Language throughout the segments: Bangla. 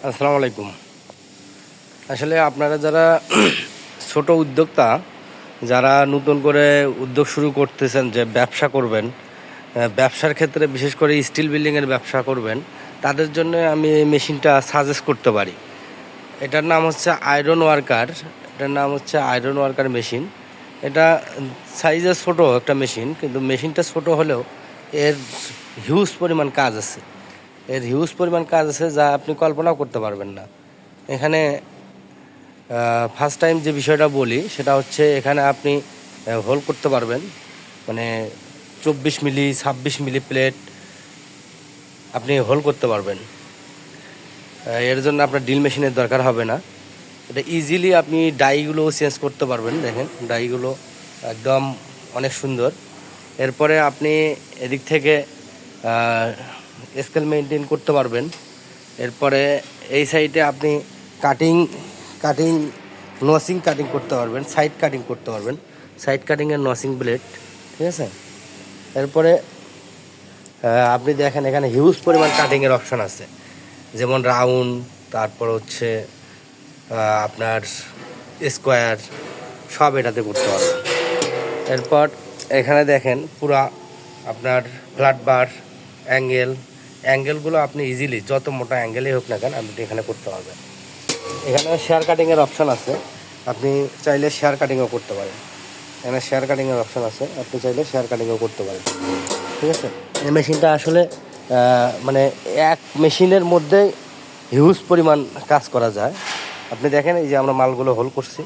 আসসালামু আলাইকুম। আসলে আপনারা যারা ছোট উদ্যোক্তা, যারা নতুন করে উদ্যোগ শুরু করতেছেন যে ব্যবসা করবেন, ব্যবসার ক্ষেত্রে বিশেষ করে স্টিল বিল্ডিংয়ের ব্যবসা করবেন, তাদের জন্য আমি এই মেশিনটা সাজেস্ট করতে পারি। এটার নাম হচ্ছে আয়রন ওয়ার্কার মেশিন। এটা সাইজে ছোট একটা মেশিন, কিন্তু মেশিনটা ছোট হলেও এর হিউজ পরিমাণ কাজ আছে যা আপনি কল্পনাও করতে পারবেন না। এখানে ফার্স্ট টাইম যে বিষয়টা বলি সেটা হচ্ছে, এখানে আপনি হোল করতে পারবেন, মানে 24 মিলি 26 মিলি প্লেট আপনি হোল করতে পারবেন। এর জন্য আপনার ড্রিল মেশিনের দরকার হবে না। এটা ইজিলি আপনি ডাইগুলো চেঞ্জ করতে পারবেন। দেখেন ডাইগুলো একদম অনেক সুন্দর। এরপরে আপনি এদিক থেকে স্কেল মেনটেন করতে পারবেন। এরপরে এই সাইডে আপনি কাটিং কাটিং নসিং কাটিং করতে পারবেন, সাইড কাটিং করতে পারবেন, সাইড কাটিংয়ের নসিং ব্লেড, ঠিক আছে। এরপরে আপনি দেখেন এখানে হিউজ পরিমাণ কাটিংয়ের অপশান আছে, যেমন রাউন্ড, তারপর হচ্ছে আপনার স্কোয়ার, সব এটাতে করতে পারবেন। এরপর এখানে দেখেন পুরা আপনার ফ্ল্যাট বার, অ্যাঙ্গেলগুলো আপনি ইজিলি যত মোটা অ্যাঙ্গেলই হোক না কেন আপনি এখানে করতে পারবেন। এখানে শেয়ার কাটিংয়ের অপশান আছে, আপনি চাইলে শেয়ার কাটিংও করতে পারেন। এখানে শেয়ার কাটিংয়ের অপশান আছে, আপনি চাইলে শেয়ার কাটিংও করতে পারেন, ঠিক আছে। এই মেশিনটা আসলে মানে এক মেশিনের মধ্যে হিউজ পরিমাণ কাজ করা যায়। আপনি দেখেন এই যে আমরা মালগুলো হোল করছি,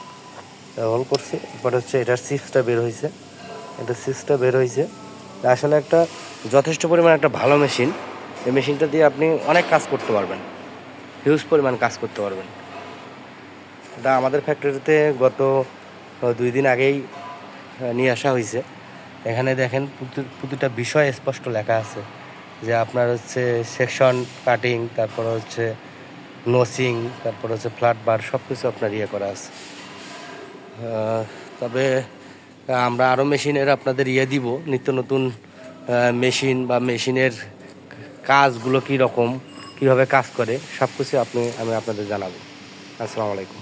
এরপর হচ্ছে এটার সিপসটা বের হয়েছে। আসলে একটা যথেষ্ট পরিমাণ একটা ভালো মেশিন। এই মেশিনটা দিয়ে আপনি অনেক কাজ করতে পারবেন, হিউজ পরিমাণ কাজ করতে পারবেন। এটা আমাদের ফ্যাক্টরিতে গত 2 দিন আগেই নিয়ে আসা হয়েছে। এখানে দেখেন প্রতিটা বিষয় স্পষ্ট লেখা আছে, যে আপনার হচ্ছে সেকশন কাটিং, তারপর হচ্ছে নসিং, তারপর হচ্ছে ফ্ল্যাট বার, সব কিছু আপনার করা আছে। তবে আমরা আরও মেশিনের আপনাদের দিব, নিত্য নতুন মেশিন বা মেশিনের কাজগুলো কীভাবে কাজ করে সব কিছু আমি আপনাদের জানাবো। আসসালামু আলাইকুম।